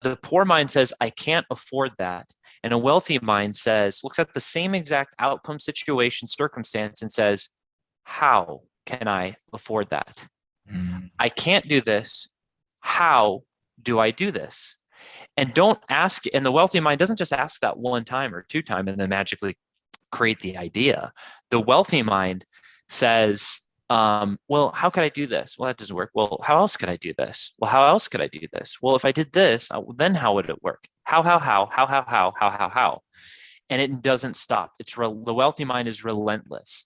The poor mind says, I can't afford that. And a wealthy mind looks at the same exact outcome, situation, circumstance, and says, how can I afford that? I can't do this. How do I do this? And don't ask, and the wealthy mind doesn't just ask that one time or two times and then magically create the idea. The wealthy mind says, well, how could I do this? Well, that doesn't work. Well, how else could I do this? Well, how else could I do this? Well, if I did this, then how would it work? How? And it doesn't stop. The wealthy mind is relentless.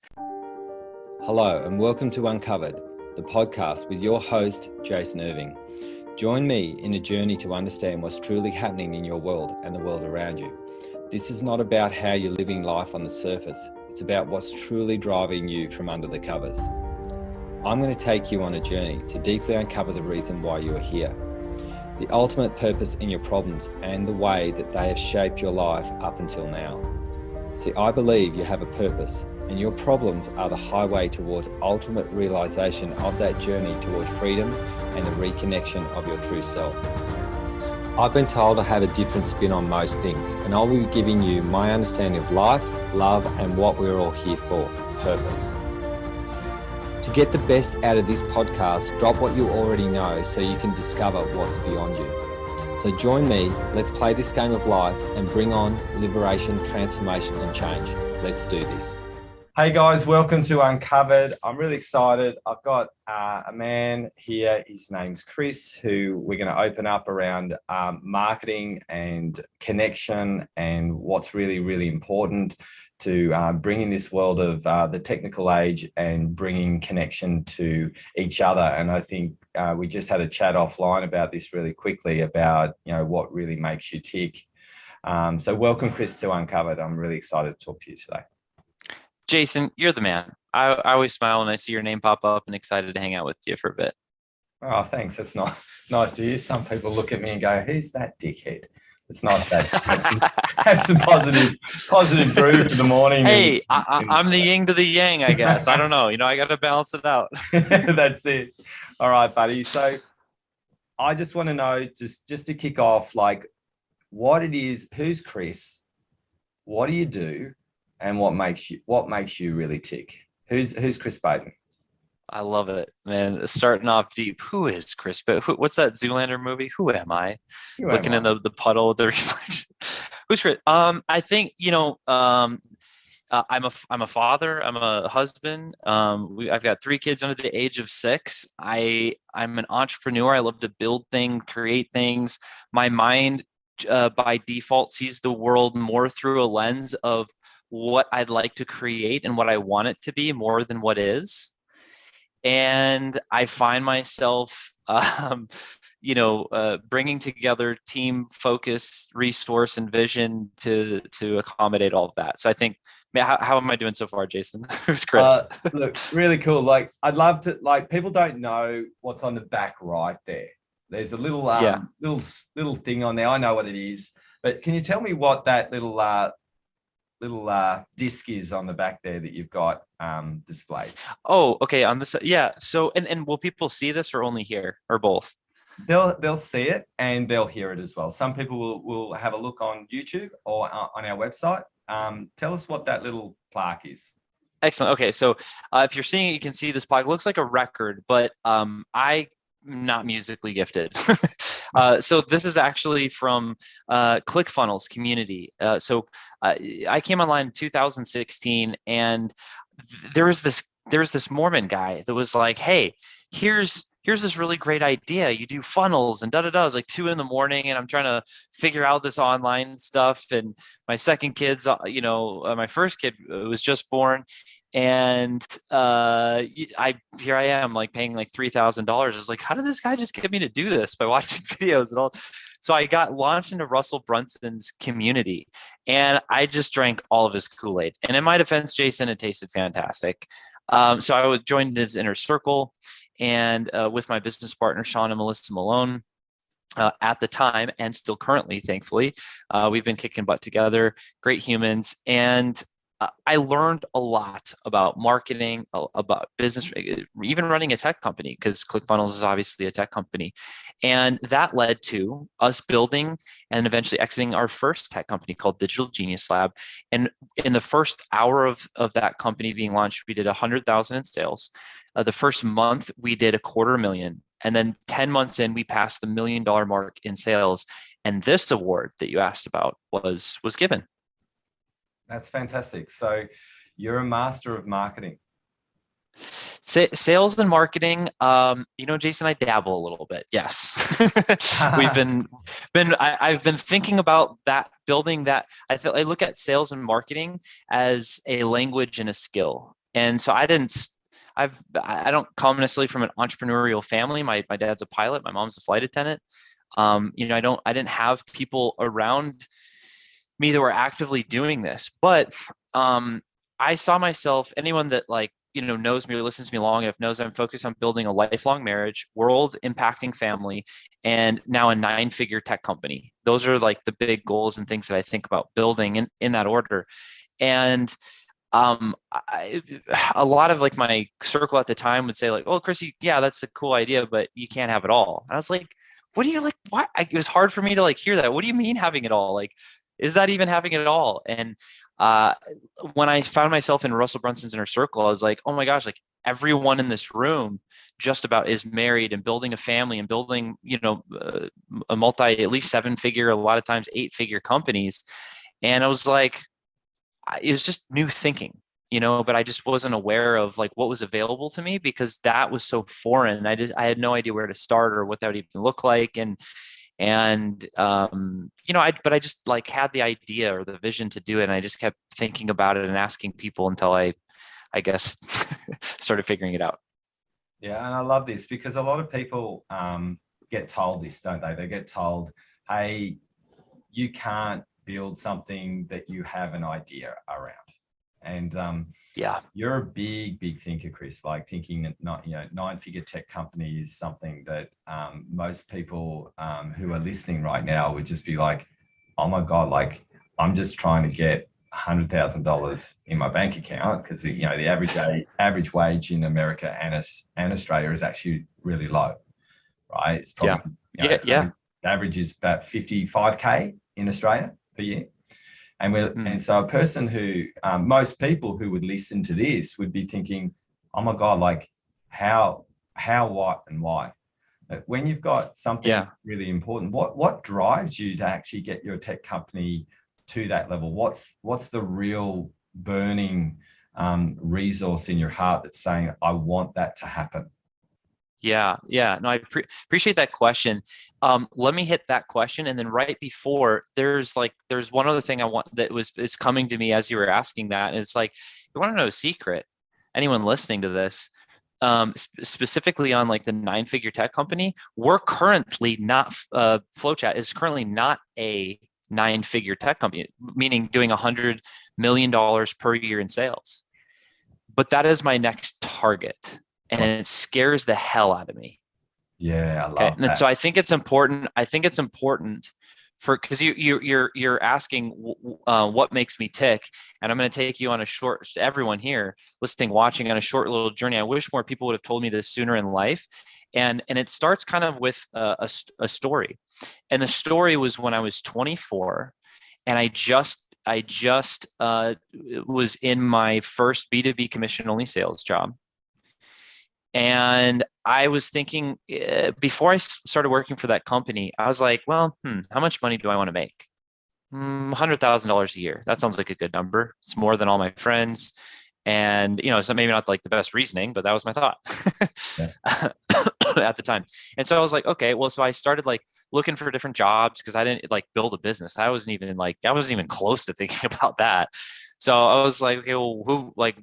Hello, and welcome to Uncovered, the podcast with your host, Jason Irving. Join me in a journey to understand what's truly happening in your world and the world around you. This is not about how you're living life on the surface. It's about what's truly driving you from under the covers. I'm going to take you on a journey to deeply uncover the reason why you are here, the ultimate purpose in your problems, and the way that they have shaped your life up until now. See, I believe you have a purpose, and your problems are the highway towards ultimate realization of that journey towards freedom and the reconnection of your true self. I've been told I have a different spin on most things, and I'll be giving you my understanding of life, love, and what we're all here for, purpose. To get the best out of this podcast, drop what you already know so you can discover what's beyond you. So join me, let's play this game of life and bring on liberation, transformation, and change. Let's do this. Hey guys, welcome to Uncovered. I'm really excited. I've got a man here. His name's Chris, who we're going to open up around marketing and connection and what's really, really important to bring in this world of the technical age and bringing connection to each other. And I think we just had a chat offline about this really quickly about, what really makes you tick. So welcome, Chris, to Uncovered. I'm really excited to talk to you today. Jason, you're the man. I always smile when I see your name pop up and excited to hang out with you for a bit. Oh, thanks. That's nice to hear. Some people look at me and go, who's that dickhead? It's nice to have some positive brew for the morning. Hey, I'm the yin to the yang, I guess. I don't know. I got to balance it out. That's it. All right, buddy. So I just want to know, just to kick off, like what it is, who's Chris, what do you do, and what makes you really tick? Who's Chris Baden? I love it, man. Starting off deep. Who is Chris? But what's that Zoolander movie? Who am I? Looking in the puddle of the reflection. Who's Chris? I think I'm a father. I'm a husband. I've got 3 kids under the age of 6. I'm an entrepreneur. I love to build things, create things. My mind, by default, sees the world more through a lens of what I'd like to create and what I want it to be more than what is. And I find myself, bringing together team focus, resource, and vision to accommodate all of that. So I think, how am I doing so far, Jason? Who's Chris? Look, really cool. Like, I'd love to. Like, people don't know what's on the back right there. There's a little little thing on there. I know what it is, but can you tell me what that little disc is on the back there that you've got displayed? Oh, okay. On this, yeah. So, and will people see this or only hear, or both? They'll see it and they'll hear it as well. Some people will have a look on YouTube or on our website. Tell us what that little plaque is. Excellent. Okay, so if you're seeing it, you can see this plaque looks like a record, but I'm not musically gifted. So this is actually from ClickFunnels community. So I came online in 2016, and there's this Mormon guy that was like, hey, here's this really great idea. You do funnels and da-da-da. It was like 2 a.m. and I'm trying to figure out this online stuff. And my second kid's, my first kid was just born. And here I am, like paying like $3,000. It's like, how did this guy just get me to do this by watching videos and all? So I got launched into Russell Brunson's community, and I just drank all of his Kool-Aid. And in my defense, Jason, it tasted fantastic. So I joined his inner circle, and with my business partner, Sean and Melissa Malone. At the time, and still currently, thankfully, we've been kicking butt together. Great humans, and I learned a lot about marketing, about business, even running a tech company, because ClickFunnels is obviously a tech company. And that led to us building and eventually exiting our first tech company called Digital Genius Lab. And in the first hour of that company being launched, we did 100,000 in sales. The first month we did $250,000. And then 10 months in, we passed the $1 million mark in sales. And this award that you asked about was given. That's fantastic. So you're a master of marketing. Sales and marketing, Jason, I dabble a little bit. Yes. I've been thinking about that, building that. I look at sales and marketing as a language and a skill. And so I don't come necessarily from an entrepreneurial family. My dad's a pilot. My mom's a flight attendant. I didn't have people around me that were actively doing this, but I saw myself, anyone that knows me or listens to me long enough knows I'm focused on building a lifelong marriage, world impacting family, and now a 9-figure tech company. Those are like the big goals and things that I think about building in that order. And a lot of like my circle at the time would say like, oh, Chris, yeah, that's a cool idea, but you can't have it all. And I was like, what do you like? What? It was hard for me to like hear that. What do you mean having it all? Like, is that even having it all? And when I found myself in Russell Brunson's inner circle, I was like, oh my gosh, like everyone in this room just about is married and building a family and building, a at least 7-figure, a lot of times 8-figure companies. And I was like, it was just new thinking, but I just wasn't aware of like what was available to me because that was so foreign. I had no idea where to start or what that would even look like. But I just like had the idea or the vision to do it. And I just kept thinking about it and asking people until I guess, started figuring it out. Yeah. And I love this because a lot of people get told this, don't they? They get told, hey, you can't build something that you have an idea around. And yeah, you're a big thinker, Chris, like thinking that 9-figure tech company is something that most people who are listening right now would just be like, oh my God, like I'm just trying to get $100,000 in my bank account because the average wage in America and Australia is actually really low, right? It's probably the average is about 55K in Australia per year. And so a person who, most people who would listen to this would be thinking, oh my God, like how, what, and why? But when you've got something really important, what drives you to actually get your tech company to that level? What's the real burning resource in your heart that's saying, I want that to happen? Yeah. No, I appreciate that question. Let me hit that question, and then right before, there's one other thing I want it's coming to me as you were asking that, and it's like, you want to know a secret? Anyone listening to this, specifically on like the 9-figure tech company, we're currently not. FlowChat is currently not a 9-figure tech company, meaning doing $100 million per year in sales. But that is my next target. And it scares the hell out of me. Yeah, I love that. And so I think it's important. Because you're asking what makes me tick, and I'm going to take you on everyone here listening, watching, on a short little journey. I wish more people would have told me this sooner in life, and it starts kind of with a story, and the story was when I was 24, and I just was in my first B2B commission only sales job. And I was thinking, before I started working for that company, I was like, well, how much money do I want to make? $100,000 a year. That sounds like a good number. It's more than all my friends. And, so maybe not like the best reasoning, but that was my thought at the time. And so I was like, okay, well, so I started like looking for different jobs because I didn't like build a business. I wasn't even close to thinking about that. So I was like, okay, well, what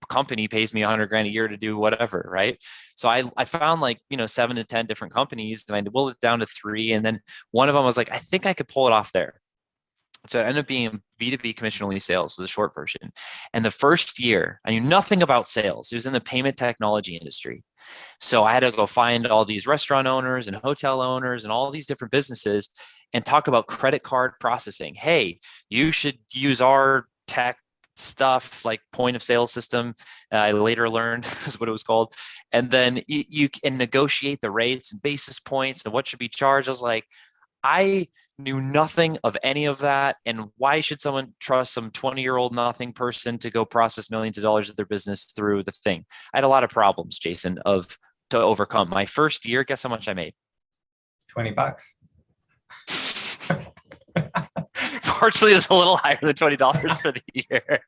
company pays me $100,000 a year to do whatever, right? So I found 7 to 10 different companies, and I boiled it down to 3. And then one of them was like, I think I could pull it off there. So it ended up being B2B commission only sales, so the short version. And the first year, I knew nothing about sales. It was in the payment technology industry. So I had to go find all these restaurant owners and hotel owners and all these different businesses and talk about credit card processing. Hey, you should use our tech stuff, like point of sale system. I later learned is what it was called. And then you can negotiate the rates and basis points and what should be charged. I was like, I knew nothing of any of that. And why should someone trust some 20-year-old nothing person to go process millions of dollars of their business through the thing? I had a lot of problems, Jason, to overcome. My first year, guess how much I made? $20. Fortunately, it's a little higher than $20 for the year.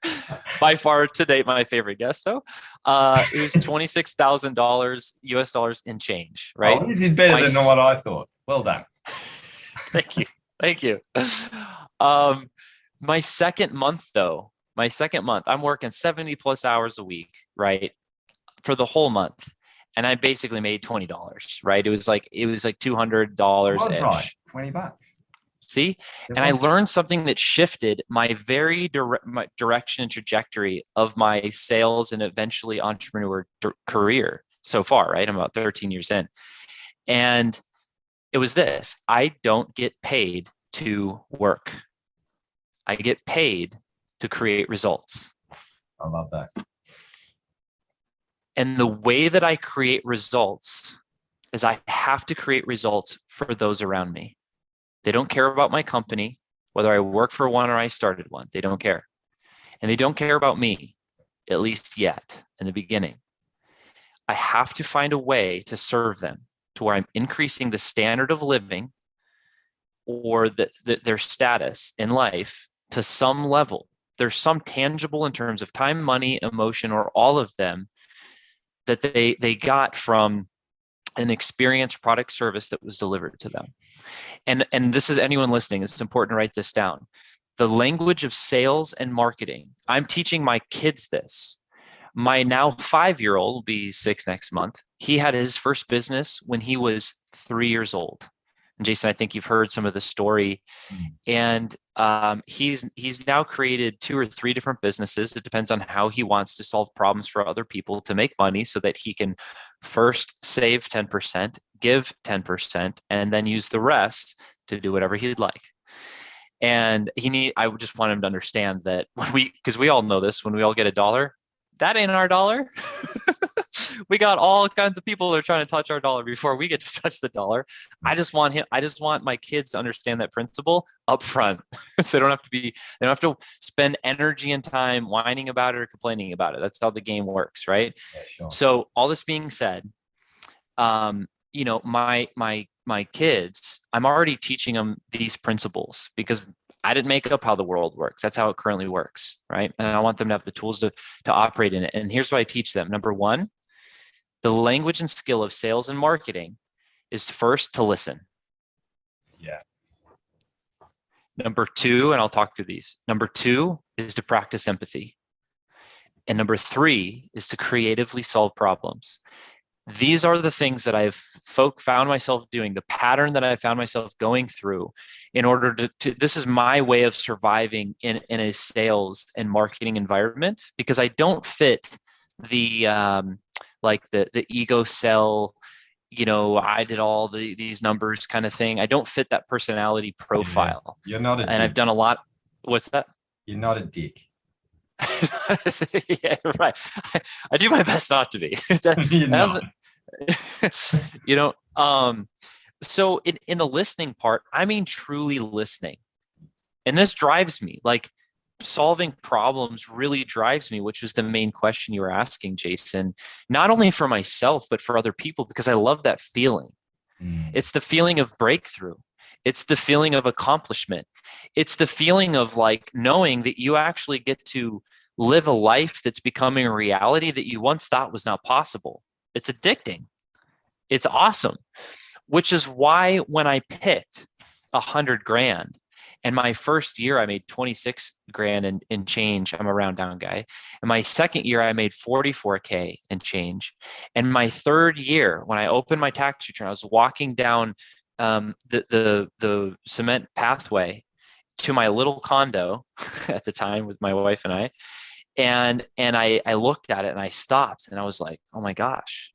By far, to date, my favorite guess, though. It was $26,000 US dollars in change, right? Oh, you did better than what I thought. Well done. Thank you. Thank you. My second month, I'm working 70 plus hours a week, right? For the whole month. And I basically made $20, right? It was like $200-ish. Right. $20. See? And I learned something that shifted my very my direction and trajectory of my sales and eventually entrepreneur career so far, right? I'm about 13 years in. And it was this: I don't get paid to work. I get paid to create results. I love that. And the way that I create results is I have to create results for those around me. They don't care about my company, whether I work for one or I started one. They don't care. And they don't care about me, at least yet, in the beginning. I have to find a way to serve them to where I'm increasing the standard of living or their status in life to some level. There's some tangible in terms of time, money, emotion, or all of them that they got from an experienced product service that was delivered to them. And this is anyone listening, it's important to write this down. The language of sales and marketing. I'm teaching my kids this. My now 5-year-old will be 6 next month. He had his first business when he was 3 years old. And Jason, I think you've heard some of the story. And he's now created 2 or 3 different businesses. It depends on how he wants to solve problems for other people to make money so that he can first save 10%, give 10%, and then use the rest to do whatever he'd like. And I just want him to understand that because we all know this, when we all get $1, that ain't our dollar. We got all kinds of people that are trying to touch our dollar before we get to touch the dollar. I just want my kids to understand that principle up front. So they don't have to spend energy and time whining about it or complaining about it. That's how the game works, right? Yeah, sure. So all this being said, my kids, I'm already teaching them these principles because I didn't make up how the world works. That's how it currently works, right? And I want them to have the tools to operate in it. And here's what I teach them. Number 1, the language and skill of sales and marketing is first to listen. Yeah. Number 2, and I'll talk through these. Number 2 is to practice empathy. And number 3 is to creatively solve problems. These are the things that I've found myself doing, the pattern that I found myself going through in order to this is my way of surviving in a sales and marketing environment, because I don't fit the the ego sell, I did all these numbers kind of thing. I don't fit that personality profile. Yeah. You're not a dick. And I've done a lot. What's that? You're not a dick. Yeah, right. I do my best not to be. So in the listening part, I mean truly listening. And this drives me, like solving problems really drives me, which was the main question you were asking, Jason, not only for myself, but for other people, because I love that feeling. It's the feeling of breakthrough. It's the feeling of accomplishment. It's the feeling of like knowing that you actually get to live a life that's becoming a reality that you once thought was not possible. It's addicting. It's awesome. Which is why when I picked $100,000, and my first year I made 26 grand in change. I'm a round down guy. And my second year I made 44K and change. And my third year, when I opened my tax return, I was walking down the cement pathway to my little condo at the time with my wife and I. And I looked at it and I stopped and I was like, oh my gosh,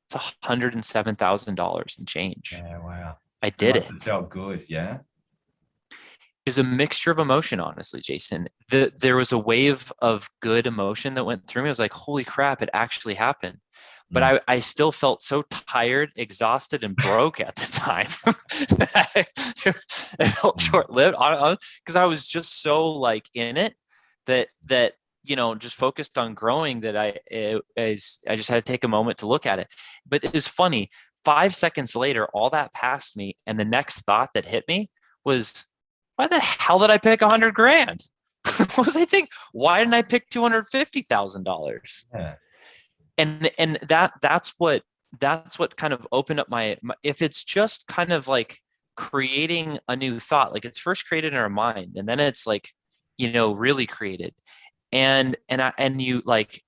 it's $107,000 in change. Yeah, wow. I did it. It felt good, yeah. is a mixture of emotion, honestly, Jason. There was a wave of good emotion that went through me. I was like, holy crap, it actually happened. But I still felt so tired, exhausted, and broke at the time. It felt short-lived because I was just so like in it that just focused on growing that I just had to take a moment to look at it. But it was funny. 5 seconds later, all that passed me, and the next thought that hit me was, why the hell did I pick $100,000? What was I think? Why didn't I pick $250,000? Yeah. And that's what kind of opened up my, if it's just kind of like creating a new thought, like it's first created in our mind, and then it's like, really created. And you like,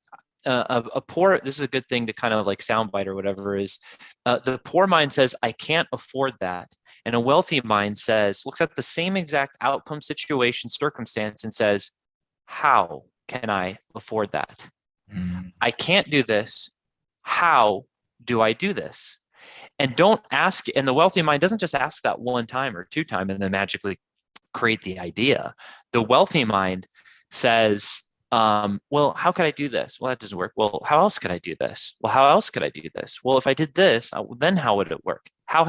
a poor, this is a good thing to kind of like soundbite or whatever, is the poor mind says, I can't afford that. And a wealthy mind looks at the same exact outcome, situation, circumstance, and says, how can I afford that? I can't do this. How do I do this? And don't ask, and the wealthy mind doesn't just ask that one time or two times and then magically create the idea. The wealthy mind says, well, how could I do this? Well, that doesn't work. Well, how else could I do this? Well, how else could I do this? Well, if I did this, then how would it work? How?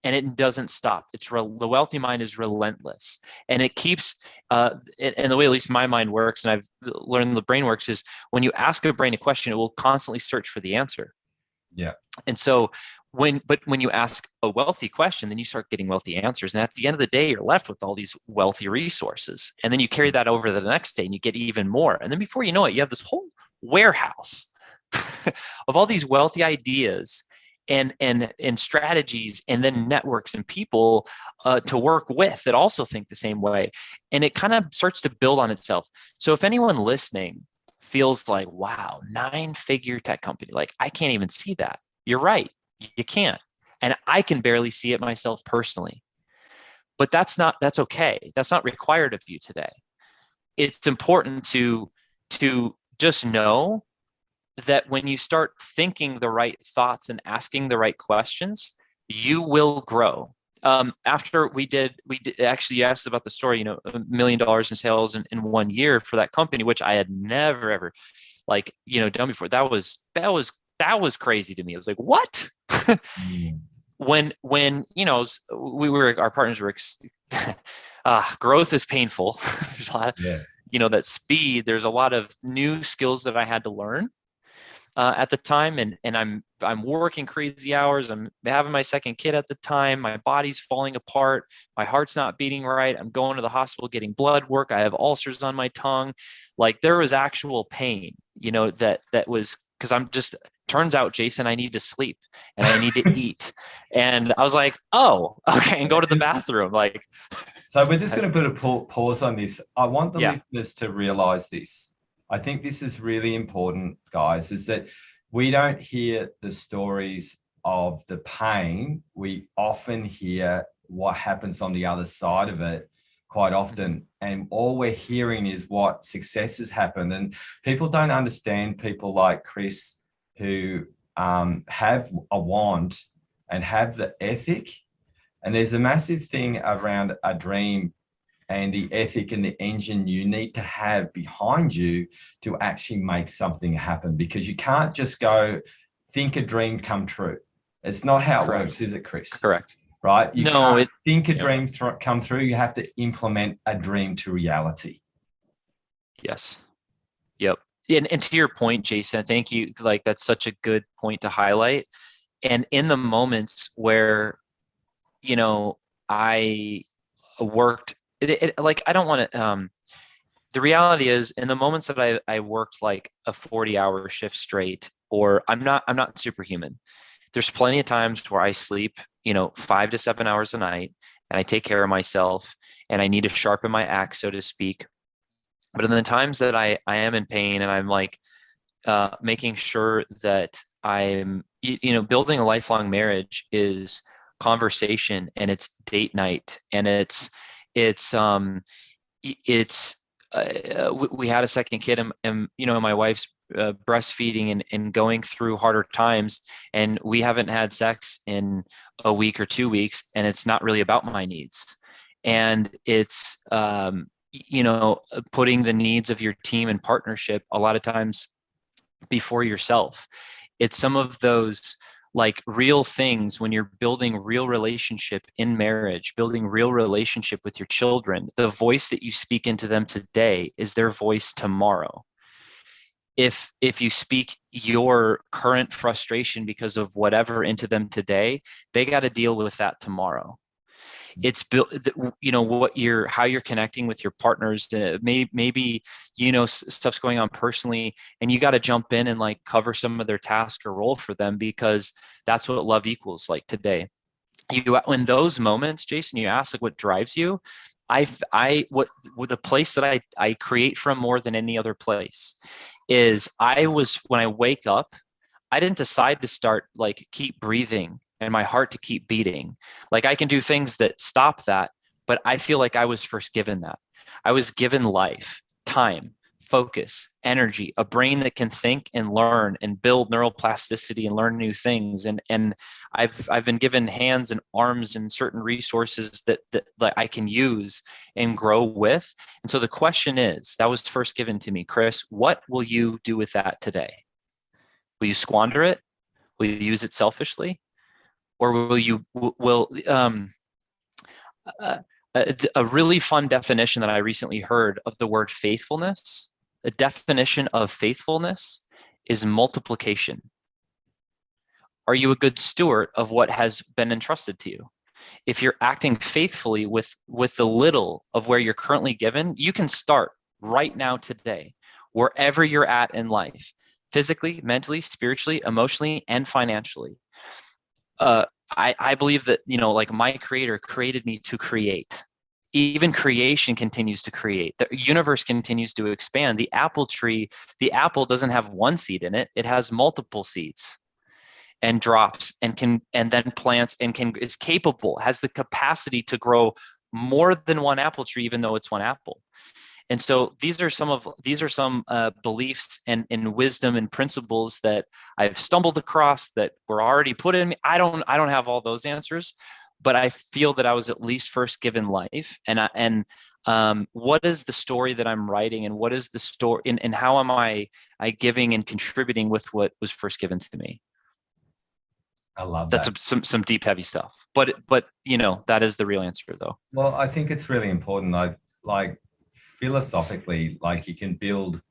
And it doesn't stop. The wealthy mind is relentless, and it keeps, and the way at least my mind works, and I've learned the brain works, is when you ask a brain a question, it will constantly search for the answer. Yeah. And so when you ask a wealthy question, then you start getting wealthy answers. And at the end of the day, you're left with all these wealthy resources. And then you carry that over to the next day and you get even more. And then before you know it, you have this whole warehouse of all these wealthy ideas and strategies, and then networks and people to work with that also think the same way. And it kind of starts to build on itself. So if anyone listening feels like, wow, 9-figure tech company, like I can't even see that. You're right. You can't. And I can barely see it myself personally. But that's okay. That's not required of you today. It's important to just know that when you start thinking the right thoughts and asking the right questions, you will grow. After we did actually, you asked about the story, $1 million in sales in 1 year for that company, which I had never ever done before. That was crazy to me. I was like, what? When our partners were growth is painful. There's a lot of, that speed. There's a lot of new skills that I had to learn at the time, and I'm working crazy hours. I'm having my second kid at the time. My body's falling apart. My heart's not beating right. I'm going to the hospital getting blood work. I have ulcers on my tongue. Like there was actual pain, that was because turns out, Jason, I need to sleep and I need to eat. And I was like, oh, okay, and go to the bathroom. Like, so we're just going to put a pause on this. I want the listeners to realize this. I think this is really important, guys, is that we don't hear the stories of the pain. We often hear what happens on the other side of it quite often. And all we're hearing is what successes happen. And people don't understand people like Chris who have a want and have the ethic. And there's a massive thing around a dream and the ethic and the engine you need to have behind you to actually make something happen, because you can't just go think a dream come true. It's not how it works, is it, Chris? Correct. Right? You can't think a dream come through. You have to implement a dream to reality. Yes. Yep. And to your point, Jason, thank you. Like, that's such a good point to highlight. And in the moments where, I worked, I don't want to, the reality is in the moments that I worked like a 40-hour shift straight, or I'm not superhuman. There's plenty of times where I sleep, 5 to 7 hours a night, and I take care of myself, and I need to sharpen my axe, so to speak. But in the times that I am in pain, and I'm like making sure that I'm, building a lifelong marriage is conversation, and it's date night, and we had a second kid, and my wife's breastfeeding and going through harder times, and we haven't had sex in a week or 2 weeks, and it's not really about my needs. And it's, putting the needs of your team and partnership a lot of times before yourself. It's some of those like real things when you're building real relationship in marriage, building real relationship with your children. The voice that you speak into them today is their voice tomorrow. If you speak your current frustration because of whatever into them today, they got to deal with that tomorrow. It's built, how you're connecting with your partners. Maybe stuff's going on personally, and you got to jump in and like cover some of their task or role for them, because that's what love equals like today. In those moments, Jason, you asked like what drives you. What the place that I create from more than any other place is when I wake up, I didn't decide to start like keep breathing and my heart to keep beating. Like I can do things that stop that, but I feel like I was first given that. I was given life, time, focus, energy, a brain that can think and learn and build neuroplasticity and learn new things. And I've been given hands and arms and certain resources that I can use and grow with. And so the question is, that was first given to me, Chris, what will you do with that today? Will you squander it? Will you use it selfishly? Or a really fun definition that I recently heard of the word faithfulness, the definition of faithfulness is multiplication. Are you a good steward of what has been entrusted to you? If you're acting faithfully with the little of where you're currently given, you can start right now today, wherever you're at in life, physically, mentally, spiritually, emotionally, and financially. I believe that, like my creator created me to create. Even creation continues to create. The universe continues to expand. The apple tree, the apple doesn't have one seed in it. It has multiple seeds and drops and then plants and is capable, has the capacity to grow more than one apple tree, even though it's one apple. And so these are some beliefs and wisdom and principles that I've stumbled across that were already put in me. I don't have all those answers, but I feel that I was at least first given life. And what is the story that I'm writing, and what is the story, and how am I giving and contributing with what was first given to me? I love that. That's some deep, heavy stuff. But that is the real answer, though. Well, I think it's really important. Like philosophically, like you can build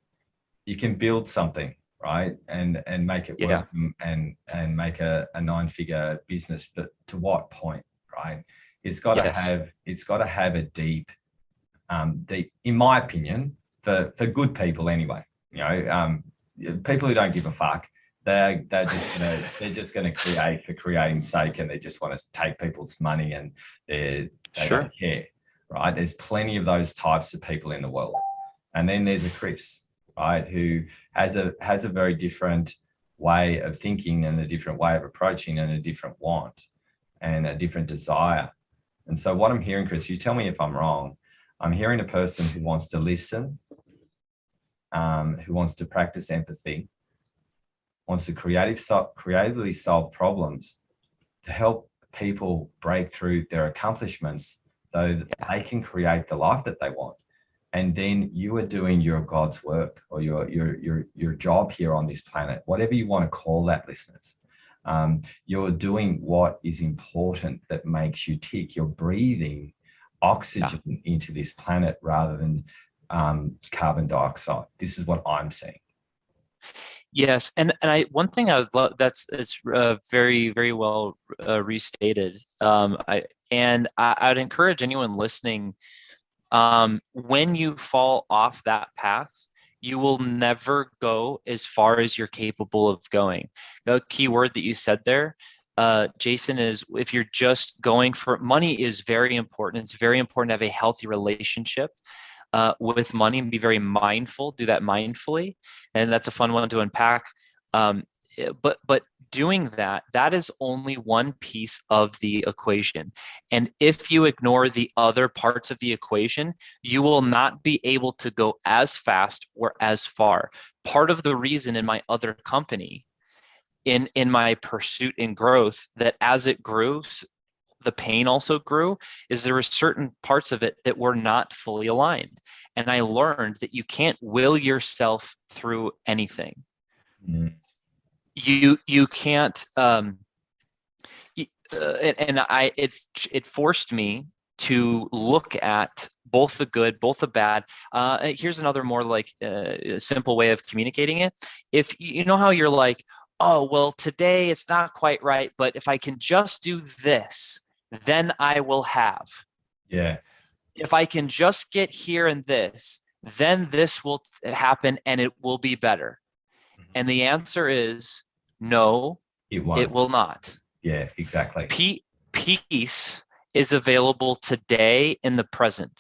something, right, and make it work, and make a 9-figure business, but to what point, right? It's got to have a deep, in my opinion, for good people anyway. People who don't give a fuck, they're just gonna create for creating's sake, and they just want to take people's money, and they don't care. Right, there's plenty of those types of people in the world, and then there's a Chris, right, who has a very different way of thinking and a different way of approaching and a different want and a different desire. And so, what I'm hearing, Chris, you tell me if I'm wrong. I'm hearing a person who wants to listen, who wants to practice empathy, wants to creatively solve problems to help people break through their accomplishments, so that they can create the life that they want. And then you are doing your God's work, or your job here on this planet, whatever you want to call that, listeners. You're doing what is important that makes you tick. You're breathing oxygen into this planet rather than carbon dioxide. This is what I'm seeing. Yes, and one thing I would love, it's very, very well restated. I'd encourage anyone listening, when you fall off that path, you will never go as far as you're capable of going. The key word that you said there, Jason, is if you're just going for money is very important. It's very important to have a healthy relationship with money and be very mindful, do that mindfully. And that's a fun one to unpack. But doing that, that is only one piece of the equation. And if you ignore the other parts of the equation, you will not be able to go as fast or as far. Part of the reason in my other company, in my pursuit and growth, that as it grew, the pain also grew, is there were certain parts of it that were not fully aligned. And I learned that you can't will yourself through anything. Mm. You can't it forced me to look at both the good, both the bad. Here's another more like simple way of communicating it. If you know how you're like, oh, well, today it's not quite right, but if I can just do this, then I will have. Yeah. If I can just get here and this, then this will happen and it will be better. Mm-hmm. And the answer is no, it will not. Yeah, exactly. Peace is available today in the present.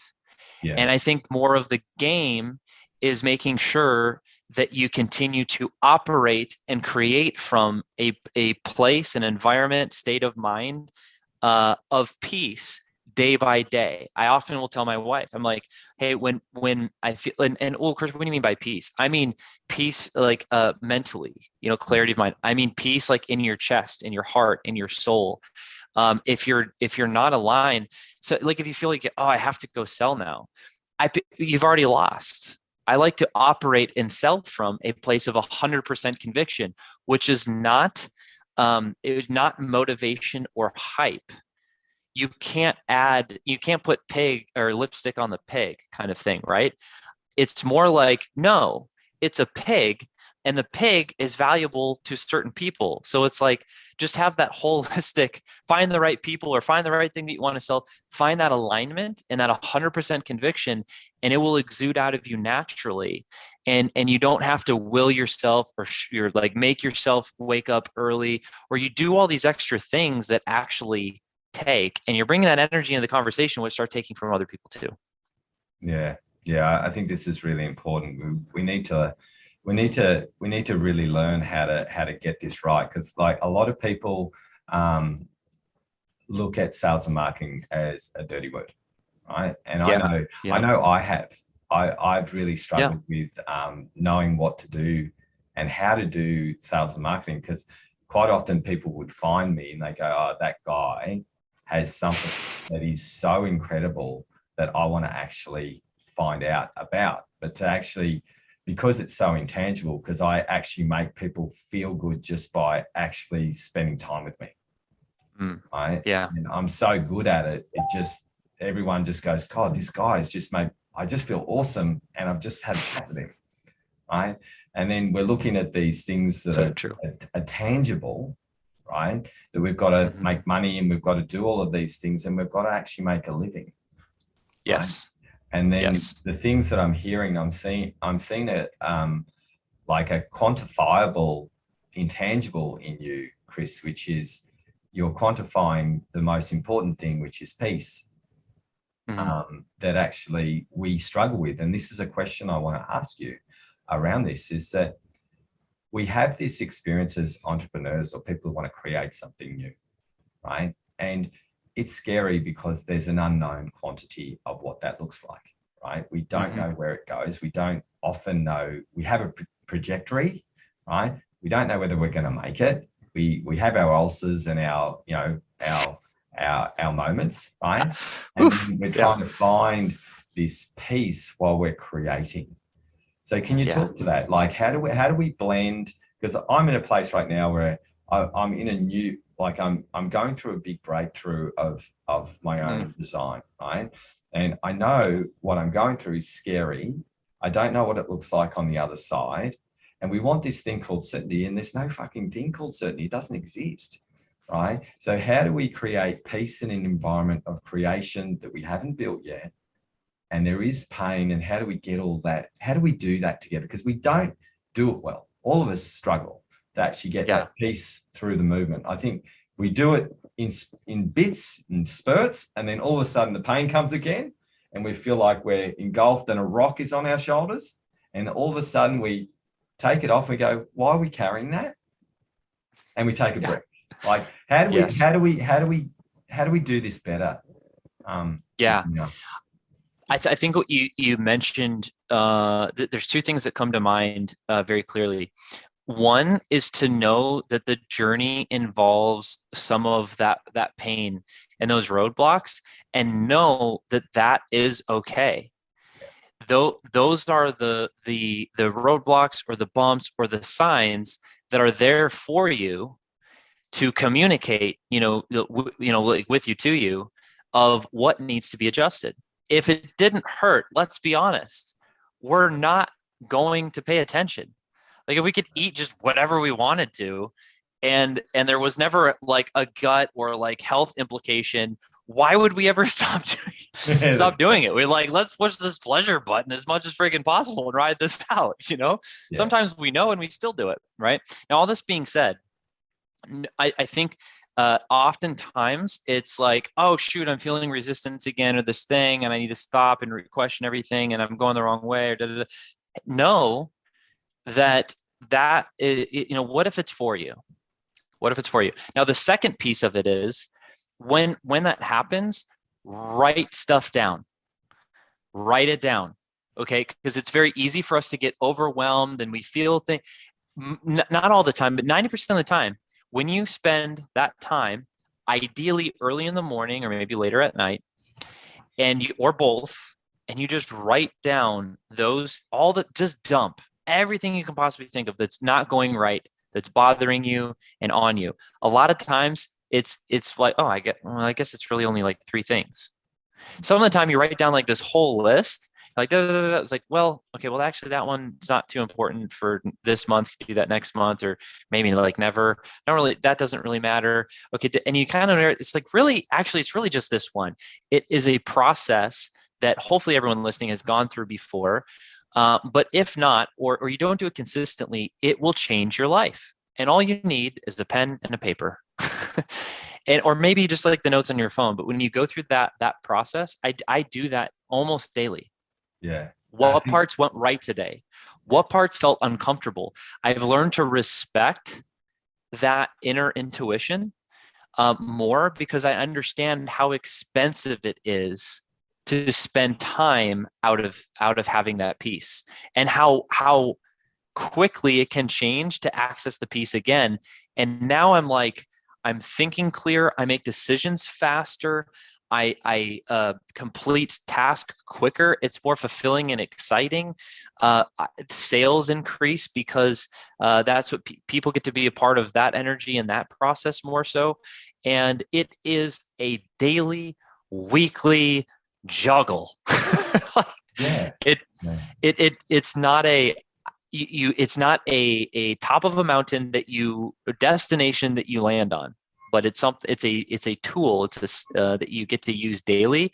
Yeah. And I think more of the game is making sure that you continue to operate and create from a place, an environment, state of mind of peace day by day. I often will tell my wife, I'm like, hey, when I feel, and oh, Chris, what do you mean by peace? I mean peace like mentally, clarity of mind. I mean peace like in your chest, in your heart, in your soul. If you're not aligned, so like if you feel like, oh, I have to go sell now, you've already lost. I like to operate and sell from a place of 100% conviction, which is not motivation or hype. You can't put pig or lipstick on the pig kind of thing, right? It's more like, no, it's a pig and the pig is valuable to certain people. So it's like, just have that holistic, find the right people or find the right thing that you want to sell, find that alignment and that 100% conviction, and it will exude out of you naturally. And you don't have to will yourself or you're like, make yourself wake up early, or you do all these extra things that actually take, and you're bringing that energy into the conversation, which start taking from other people too. Yeah. I think this is really important. We need to really learn how to get this right, because like a lot of people look at sales and marketing as a dirty word, right? And I know I've really struggled with knowing what to do and how to do sales and marketing, because quite often people would find me and they go, oh, that guy has something that is so incredible that I want to actually find out about. But to actually, because it's so intangible, because I actually make people feel good just by actually spending time with me. Right? Yeah. And I'm so good at it. Everyone just goes, God, this guy has just made, I just feel awesome. And I've just had a chat with him. Right. And then we're looking at these things that are tangible, right? That we've got to make money and we've got to do all of these things and we've got to actually make a living. Yes. Right? And then the things that I'm hearing, I'm seeing it like a quantifiable, intangible in you, Chris, which is you're quantifying the most important thing, which is peace, that actually we struggle with. And this is a question I want to ask you around this, is that we have this experience as entrepreneurs or people who want to create something new, right? And it's scary because there's an unknown quantity of what that looks like, right? We don't know where it goes. We don't often know. We have a trajectory, right? We don't know whether we're going to make it. We have our ulcers and our moments, right? And we're trying to find this peace while we're creating. So can you talk to that? Like, how do we blend? Because I'm in a place right now where I'm in a new, like I'm going through a big breakthrough of my own design, right? And I know what I'm going through is scary. I don't know what it looks like on the other side. And we want this thing called certainty, and there's no fucking thing called certainty. It doesn't exist, right? So how do we create peace in an environment of creation that we haven't built yet? And there is pain, and how do we get all that? How do we do that together? Because we don't do it well. All of us struggle to actually get that peace through the movement. I think we do it in bits and spurts, and then all of a sudden the pain comes again, and we feel like we're engulfed and a rock is on our shoulders. And all of a sudden we take it off and we go, why are we carrying that? and we take a breath. Like, how do we do this better? Yeah. You know? I think what you mentioned, there's two things that come to mind very clearly. One is to know that the journey involves some of that pain and those roadblocks, and know that that is okay. Though those are the roadblocks or the bumps or the signs that are there for you to communicate, like with you, to you, of what needs to be adjusted. If it didn't hurt, let's be honest, we're not going to pay attention. Like if we could eat just whatever we wanted to, and there was never like a gut or like health implication, why would we ever stop doing it? We're like, let's push this pleasure button as much as freaking possible and ride this out. Sometimes we know and we still do it, right? Now, all this being said, I think oftentimes it's like, oh shoot, I'm feeling resistance again, or this thing, and I need to stop and question everything, and I'm going the wrong way, or know that is, what if it's for you? What if it's for you? Now, the second piece of it is when that happens, write stuff down. Write it down, okay? Because it's very easy for us to get overwhelmed, and we feel things. Not all the time, but 90% of the time, when you spend that time, ideally early in the morning or maybe later at night, or both, and you just write down just dump everything you can possibly think of that's not going right, that's bothering you and on you. A lot of times it's like, oh, I guess it's really only like 3 things. Some of the time you write down like this whole list, like it's like, well, okay, well actually that one's not too important for this month. You do that next month, or maybe like never. That doesn't really matter. Okay, and you kind of, it's like really, actually, it's really just this one. It is a process that hopefully everyone listening has gone through before. But if not, or you don't do it consistently, it will change your life. And all you need is a pen and a paper. Or maybe just like the notes on your phone. But when you go through that process, I do that almost daily. Yeah. What parts went right today? What parts felt uncomfortable? I've learned to respect that inner intuition more, because I understand how expensive it is to spend time out of having that peace, and how quickly it can change to access the peace again. And now I'm thinking clear. I make decisions faster. I complete task quicker. It's more fulfilling and exciting. Sales increase because that's what people get to be a part of, that energy and that process more so. And it is a daily, weekly juggle. It's not it's not a top of a mountain a destination that you land on, but it's a tool that you get to use daily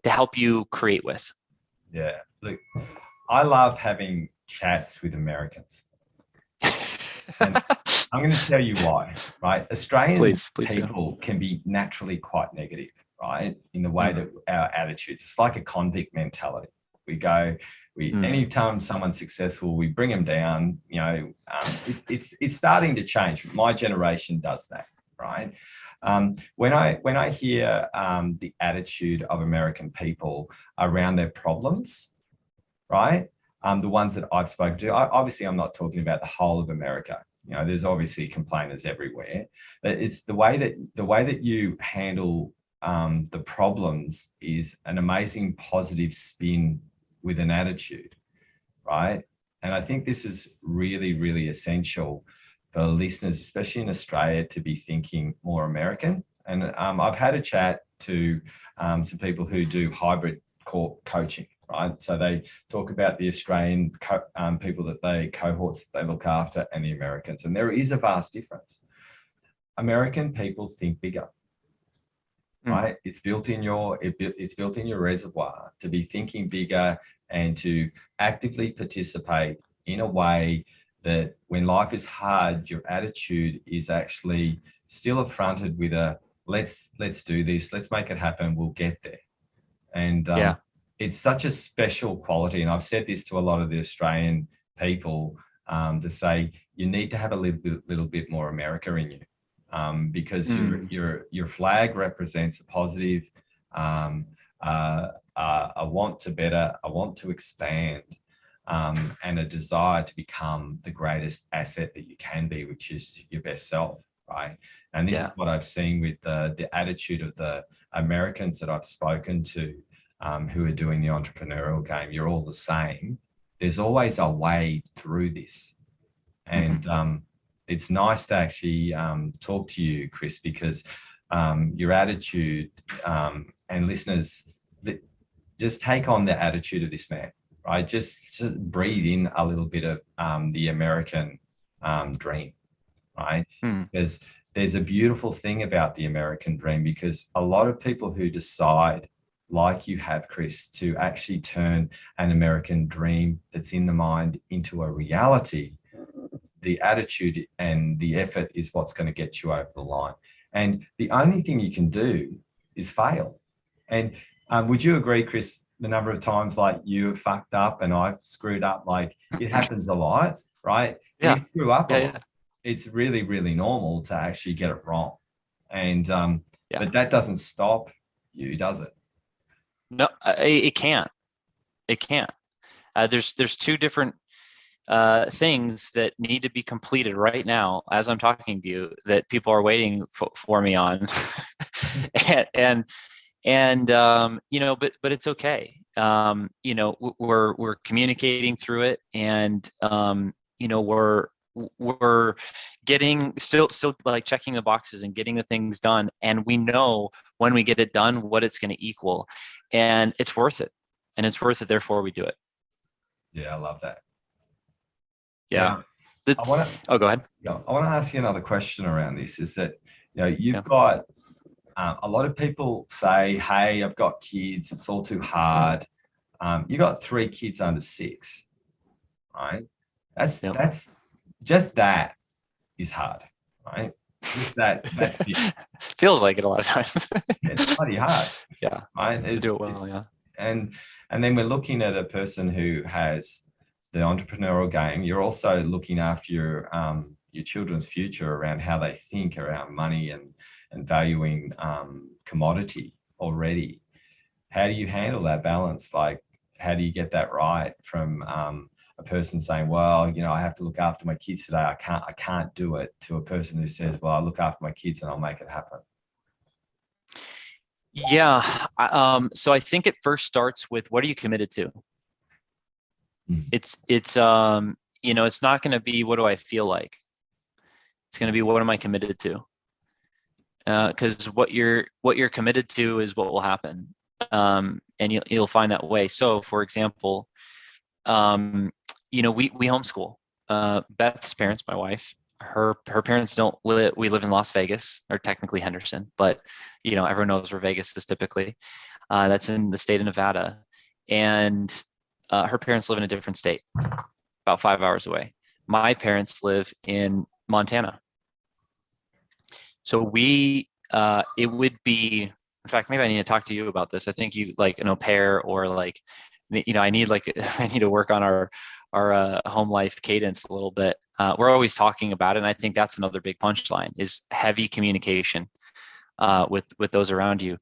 to help you create with. Yeah, look, I love having chats with Americans. And I'm going to tell you why, right? Australian people can be naturally quite negative, right? In the way that our attitudes, it's like a convict mentality. Anytime someone's successful, we bring them down. It's starting to change. My generation does that, right? When I hear the attitude of American people around their problems, right? The ones that I've spoken to, obviously I'm not talking about the whole of America. There's obviously complainers everywhere. But it's the way that you handle the problems is an amazing positive spin with an attitude, right? And I think this is really, really essential for listeners, especially in Australia, to be thinking more American. And I've had a chat to some people who do hybrid coaching, right? So they talk about the Australian people cohorts that they look after, and the Americans. And there is a vast difference. American people think bigger, right? It's built in your reservoir to be thinking bigger and to actively participate in a way that when life is hard, your attitude is actually still affronted with a let's do this, let's make it happen, we'll get there. And it's such a special quality. And I've said this to a lot of the Australian people to say, you need to have a little bit more America in you, because your flag represents a positive, a want to better, a want to expand, and a desire to become the greatest asset that you can be, which is your best self, right? And this is what I've seen with the attitude of the Americans that I've spoken to, who are doing the entrepreneurial game. You're all the same. There's always a way through this. And it's nice to actually talk to you, Chris, because your attitude, and listeners, just take on the attitude of this man, right? Just breathe in a little bit of the American dream, right? There's a beautiful thing about the American dream, because a lot of people who decide, like you have, Chris, to actually turn an American dream that's in the mind into a reality, the attitude and the effort is what's going to get you over the line. And the only thing you can do is fail. And would you agree, Chris, the number of times like you have fucked up and I've screwed up, like it happens a lot, right? Yeah. We screw up a lot. It's really, really normal to actually get it wrong. And but that doesn't stop you, does it? No, it can't. It can't. There's two different things that need to be completed right now as I'm talking to you that people are waiting for me on. and you know, but it's okay. You know, we're communicating through it, and you know, we're getting still like checking the boxes and getting the things done, and we know when we get it done what it's going to equal, and it's worth it, therefore we do it. I love that. Now, go ahead. I want to ask you another question around this, is that, you know, you've got a lot of people say, hey, I've got kids, it's all too hard. You got 3 kids under 6, right? That's just that is hard, right? Just that's feels like it a lot of times. It's bloody hard. Right? To do it well, And then we're looking at a person who has the entrepreneurial game. You're also looking after your children's future around how they think around money and valuing commodity already. How do you handle that balance? Like, how do you get that right from a person saying, well, you know, I have to look after my kids today, I can't do it, to a person who says, well, I'll look after my kids and I'll make it happen? So I think it first starts with, what are you committed to? It's you know, it's not going to be, what do I feel like? It's going to be, what am I committed to? Because what you're committed to is what will happen, and you'll find that way. So, for example, you know, we homeschool. Beth's parents, my wife, her parents don't live. We live in Las Vegas, or technically Henderson, but you know, everyone knows where Vegas is typically. That's in the state of Nevada, and her parents live in a different state, about 5 hours away. My parents live in Montana. So we, it would be, in fact, maybe I need to talk to you about this. I think you like an au pair, or like, you know, I need to work on our home life cadence a little bit. We're always talking about it, and I think that's another big punchline, is heavy communication with those around you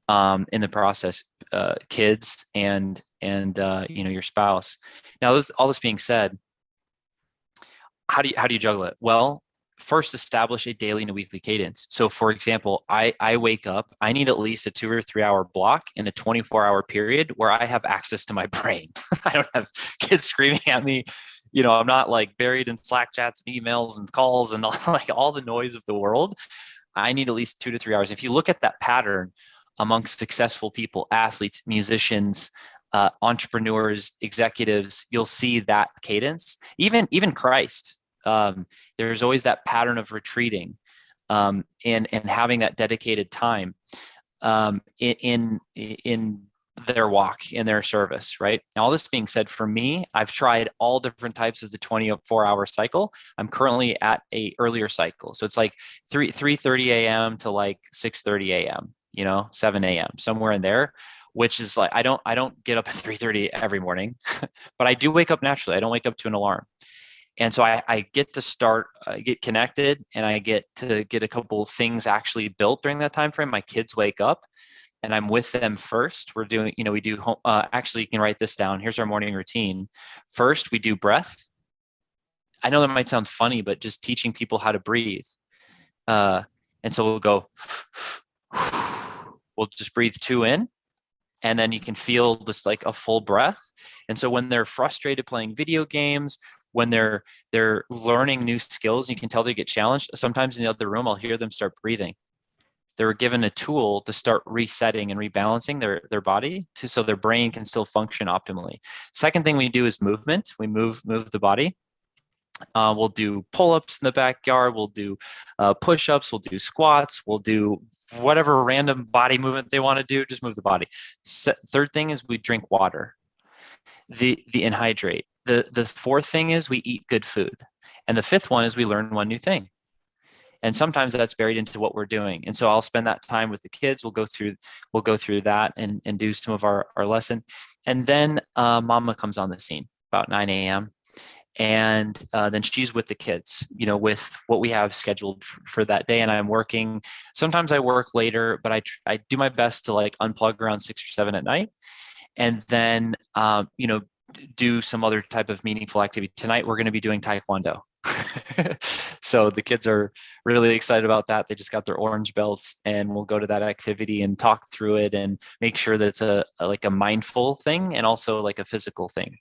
in the process, kids and you know, your spouse. Now, all this being said, how do you juggle it? Well, first, establish a daily and a weekly cadence. So, for example, I wake up, I need at least a 2 or 3 hour block in a 24-hour period where I have access to my brain. I don't have kids screaming at me. You know, I'm not like buried in Slack chats and emails and calls and all the noise of the world. I need at least 2 to 3 hours. If you look at that pattern amongst successful people, athletes, musicians, entrepreneurs, executives, you'll see that cadence. Even Christ, there's always that pattern of retreating and having that dedicated time in their walk, in their service, right? Now, all this being said, for me, I've tried all different types of the 24-hour cycle. I'm currently at a earlier cycle. So it's like 3:30 a.m. to like 6:30 a.m., you know, 7 a.m., somewhere in there, which is like, I don't get up at 3:30 every morning, but I do wake up naturally. I don't wake up to an alarm. And so I get to start, get connected, and I get to get a couple of things actually built during that time frame. My kids wake up and I'm with them first. We're doing, we do home, actually, you can write this down. Here's our morning routine. First, we do breath. I know that might sound funny, but just teaching people how to breathe. And so we'll go, we'll just breathe 2 in, and then you can feel just like a full breath. And so when they're frustrated playing video games, when they're learning new skills, you can tell they get challenged. Sometimes in the other room, I'll hear them start breathing. They were given a tool to start resetting and rebalancing their body so their brain can still function optimally. Second thing we do is movement. We move the body. We'll do pull-ups in the backyard. We'll do push-ups. We'll do squats. We'll do whatever random body movement they want to do. Just move the body. Third thing is we drink water. And hydrate. The fourth thing is we eat good food. And the fifth one is we learn one new thing. And sometimes that's buried into what we're doing. And so I'll spend that time with the kids. We'll go through that and do some of our lesson. And then mama comes on the scene about 9 a.m. And then she's with the kids, with what we have scheduled for that day. And I'm working. Sometimes I work later, but I do my best to like unplug around 6 or 7 at night. And then, do some other type of meaningful activity. Tonight, we're going to be doing Taekwondo. So the kids are really excited about that. They just got their orange belts, and we'll go to that activity and talk through it and make sure that it's a mindful thing and also like a physical thing,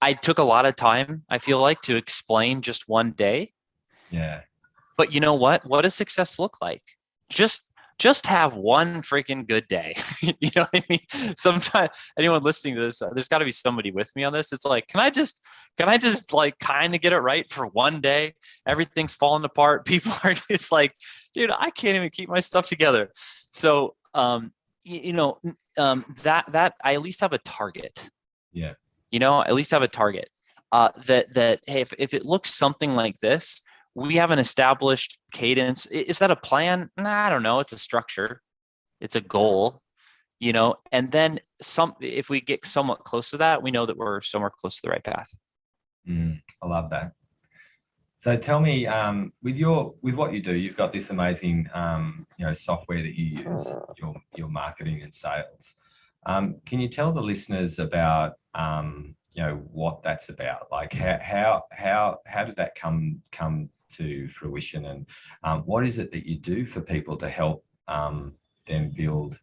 I took a lot of time, I feel like, to explain just one day. Yeah. But you know what? What does success look like? Just have one freaking good day. You know what I mean? Sometimes anyone listening to this, there's got to be somebody with me on this. It's like, can I just like kind of get it right for one day? Everything's falling apart. People are, it's like, dude, I can't even keep my stuff together. So, that I at least have a target. Yeah. At least have a target. That hey, if it looks something like this, we have an established cadence. Is that a plan? Nah, I don't know. It's a structure. It's a goal, and then if we get somewhat close to that, we know that we're somewhere close to the right path. I love that. So tell me, with what you do, you've got this amazing, software that you use, your marketing and sales. Can you tell the listeners about, what that's about? Like how did that come to fruition, and what is it that you do for people to help them build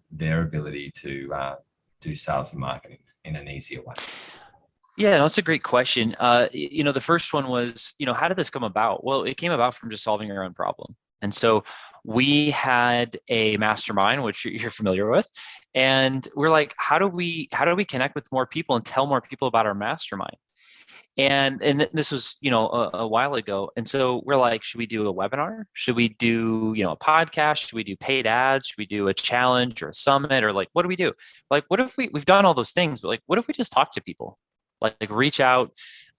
their ability to do sales and marketing in an easier way? Yeah, that's a great question. The first one was, how did this come about? Well, it came about from just solving our own problem. And so we had a mastermind, which you're familiar with, and we're like, how do we connect with more people and tell more people about our mastermind? And this was, a while ago. And so we're like, should we do a webinar? Should we do, a podcast? Should we do paid ads? Should we do a challenge or a summit? Or like, what do we do? Like, what if we've done all those things, but like, what if we just talk to people? Like reach out,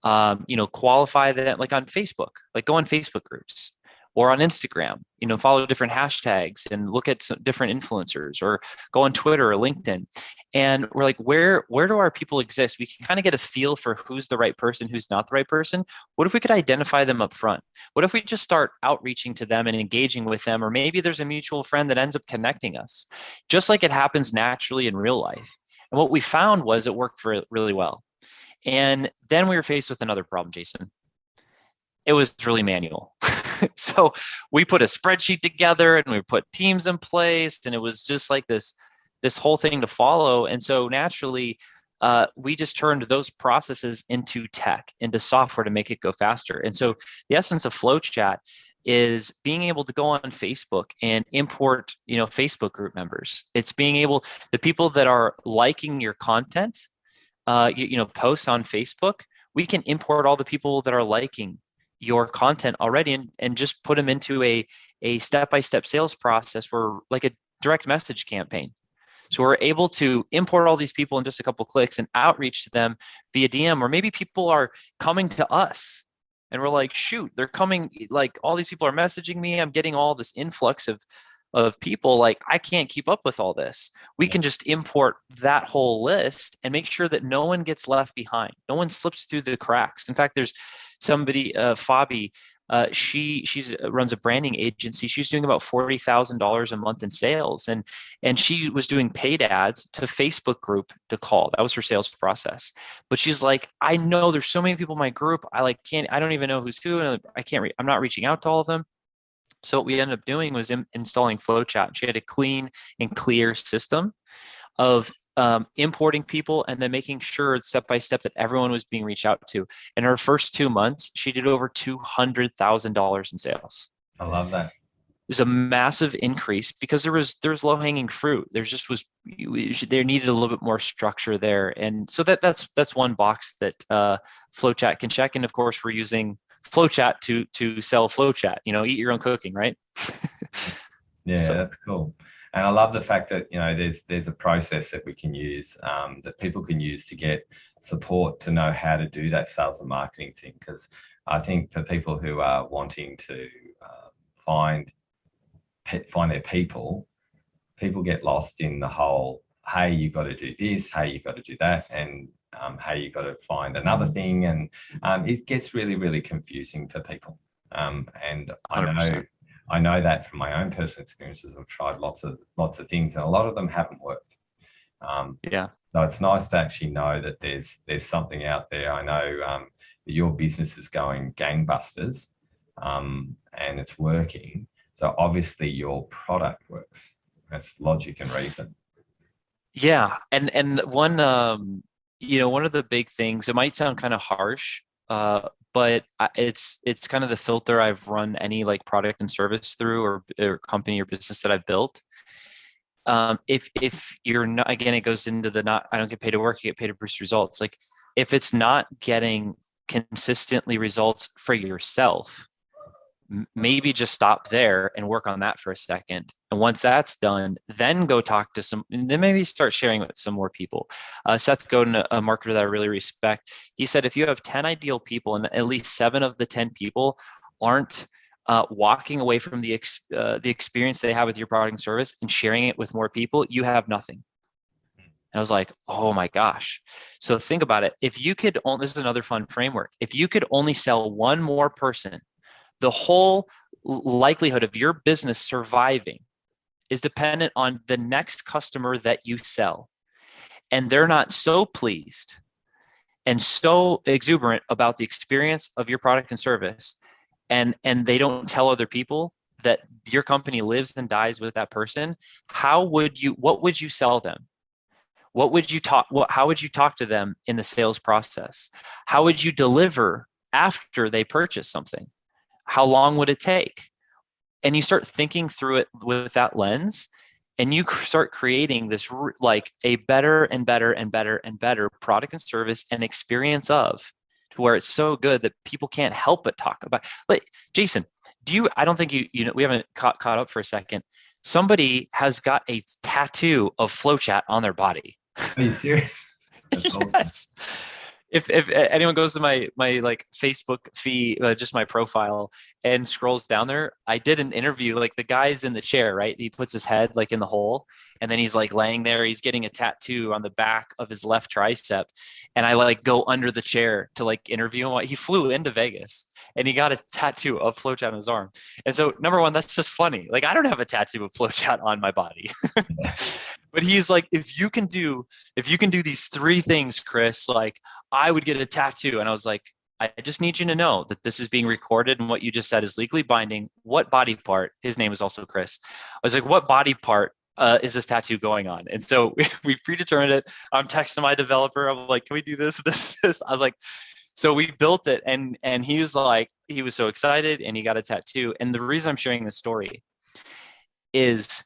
qualify them, like on Facebook, like go on Facebook groups or on Instagram, follow different hashtags and look at some different influencers, or go on Twitter or LinkedIn. And we're like, where do our people exist? We can kind of get a feel for who's the right person, who's not the right person. What if we could identify them up front? What if we just start outreaching to them and engaging with them? Or maybe there's a mutual friend that ends up connecting us, just like it happens naturally in real life. And what we found was it worked really well. And then we were faced with another problem, Jason. It was really manual. So we put a spreadsheet together and we put teams in place, and it was just like this whole thing to follow. And so naturally, we just turned those processes into tech, into software to make it go faster. And so the essence of FlowChat is being able to go on Facebook and import, Facebook group members. It's being able, the people that are liking your content, posts on Facebook, we can import all the people that are liking your content already and just put them into a step-by-step sales process where like a direct message campaign. So we're able to import all these people in just a couple clicks and outreach to them via DM, or maybe people are coming to us and we're like, shoot, they're coming, like all these people are messaging me. I'm getting all this influx of of people, like, I can't keep up with all this. We can just import that whole list and make sure that no one gets left behind. No one slips through the cracks. In fact, there's somebody, Fabi, she's runs a branding agency. She's doing about $40,000 a month in sales, and she was doing paid ads to Facebook group to call. That was her sales process. But she's like, I know there's so many people in my group. I don't even know who's who, and I'm not reaching out to all of them. So what we ended up doing was installing FlowChat. She had a clean and clear system of importing people and then making sure step by step that everyone was being reached out to. In her first 2 months, she did over $200,000 in sales. I love that. It was a massive increase because there was low hanging fruit. There needed a little bit more structure there, and so that's one box that FlowChat can check. And of course, we're using FlowChat to sell FlowChat. Eat your own cooking, right? Yeah, so that's cool. And I love the fact that there's a process that we can use, that people can use to get support to know how to do that sales and marketing thing. Because I think for people who are wanting to find their people get lost in the whole, hey, you've got to do this, hey, you've got to do that, and hey, you've got to find another thing, and it gets really, really confusing for people. And I know that from my own personal experiences. I've tried lots of things, and a lot of them haven't worked. So it's nice to actually know that there's something out there. I know that your business is going gangbusters, and it's working. So obviously your product works. That's logic and reason. Yeah, and one one of the big things, it might sound kind of harsh, but it's kind of the filter I've run any like product and service through, or company or business that I've built. If you're not, again, it goes into I don't get paid to work, you get paid to produce results. Like, if it's not getting consistently results for yourself, maybe just stop there and work on that for a second. And once that's done, then go talk to and then maybe start sharing with some more people. Seth Godin, a marketer that I really respect, he said, if you have 10 ideal people and at least 7 of the 10 people aren't walking away from the experience they have with your product and service and sharing it with more people, you have nothing. And I was like, oh my gosh. So think about it. If you could this is another fun framework. If you could only sell one more person, the whole likelihood of your business surviving is dependent on the next customer that you sell. And they're not so pleased and so exuberant about the experience of your product and service, and they don't tell other people that your company lives and dies with that person. What would you sell them? How would you talk to them in the sales process? How would you deliver after they purchase something? How long would it take? And you start thinking through it with that lens, and you start creating this like a better and better and better and better product and service and experience to where it's so good that people can't help but talk about. Like, Jason, I don't think we haven't caught up for a second. Somebody has got a tattoo of FlowChat on their body. Are you serious? Yes. Awesome. If anyone goes to my like Facebook feed, just my profile, and scrolls down there, I did an interview. Like, the guy's in the chair, right? He puts his head like in the hole, and then he's like laying there. He's getting a tattoo on the back of his left tricep, and I like go under the chair to like interview him. He flew into Vegas, and he got a tattoo of FlowChat on his arm. And so, number one, that's just funny. Like, I don't have a tattoo of FlowChat on my body. But he's like, if you can do these 3 things, Chris, like, I would get a tattoo. And I was like, I just need you to know that this is being recorded, and what you just said is legally binding. What body part? His name is also Chris. I was like, what body part is this tattoo going on? And so we predetermined it. I'm texting my developer. I'm like, can we do this? I was like, so we built it, and he was like, he was so excited, and he got a tattoo. And the reason I'm sharing this story is,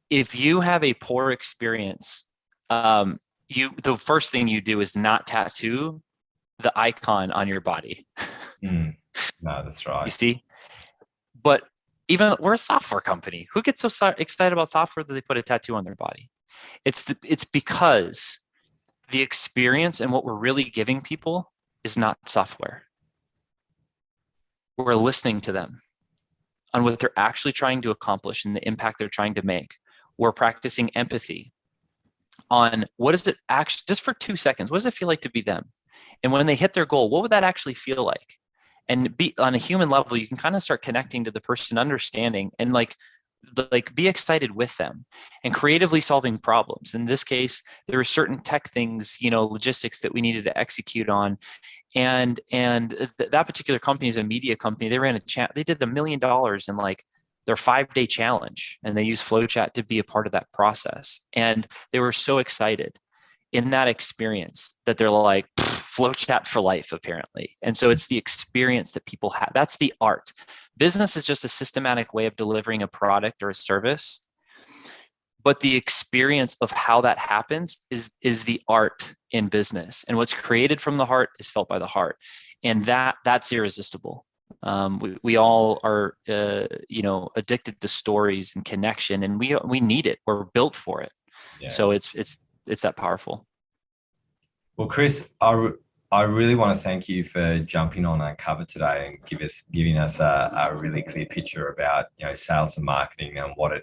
if you have a poor experience, the first thing you do is not tattoo the icon on your body. No, that's right. You see? But even we're a software company. Who gets so excited about software that they put a tattoo on their body? It's because the experience and what we're really giving people is not software. We're listening to them. on what they're actually trying to accomplish and the impact they're trying to make. We're practicing empathy on what is it actually, just for 2 seconds, what does it feel like to be them? And when they hit their goal, what would that actually feel like? And be on a human level, you can kind of start connecting to the person, understanding, and like be excited with them and creatively solving problems. In this case, there were certain tech things, logistics that we needed to execute on. And that particular company is a media company. They ran they did $1 million in like their 5-day challenge, and they used FlowChat to be a part of that process. And they were so excited in that experience that they're like, FlowChat for life, apparently. And so it's the experience that people have. That's the art. Business is just a systematic way of delivering a product or a service. But the experience of how that happens is the art in business. And what's created from the heart is felt by the heart. And that's irresistible. We all are, addicted to stories and connection, and we need it. We're built for it. Yeah. So it's that powerful. Well, Chris, I really want to thank you for jumping on Uncovered today and giving us a really clear picture about sales and marketing and what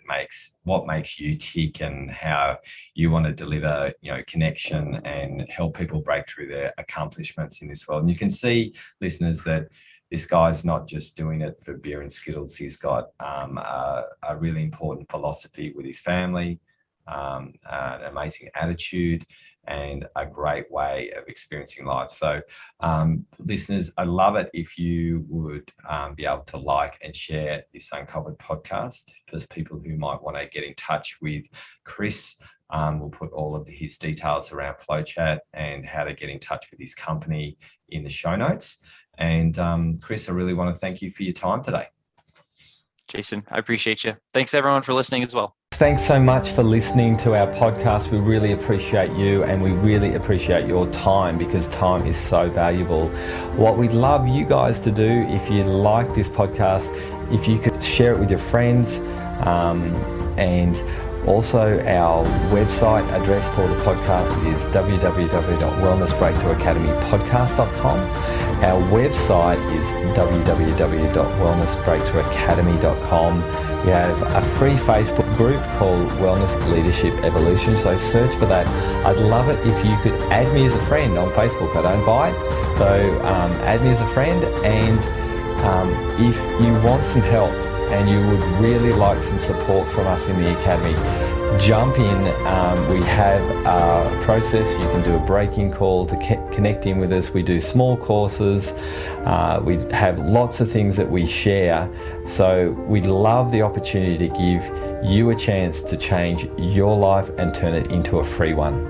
makes you tick, and how you want to deliver connection and help people break through their accomplishments in this world. And you can see, listeners, that this guy's not just doing it for beer and Skittles. He's got a really important philosophy with his family, an amazing attitude, and a great way of experiencing life. So listeners, I'd love it if you would be able to like and share this Uncovered podcast. For people who might want to get in touch with Chris, we'll put all of his details around FlowChat and how to get in touch with his company in the show notes. And Chris, I really want to thank you for your time today. Jason, I appreciate you. Thanks everyone for listening as well. Thanks so much for listening to our podcast. We really appreciate you, and we really appreciate your time, because time is so valuable. What we'd love you guys to do, if you like this podcast, if you could share it with your friends, and also our website address for the podcast is www.wellnessbreakthroughacademypodcast.com. Our website is www.wellnessbreakthroughacademy.com. We have a free Facebook group called Wellness Leadership Evolution, so search for that. I'd love it if you could add me as a friend on Facebook. I don't buy it, so add me as a friend. And if you want some help and you would really like some support from us in the Academy, jump in. We have a process. You can do a break-in call to connect in with us. We do small courses. We have lots of things that we share. So we'd love the opportunity to give you a chance to change your life and turn it into a free one.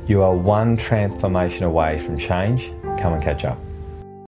You are one transformation away from change. Come and catch up.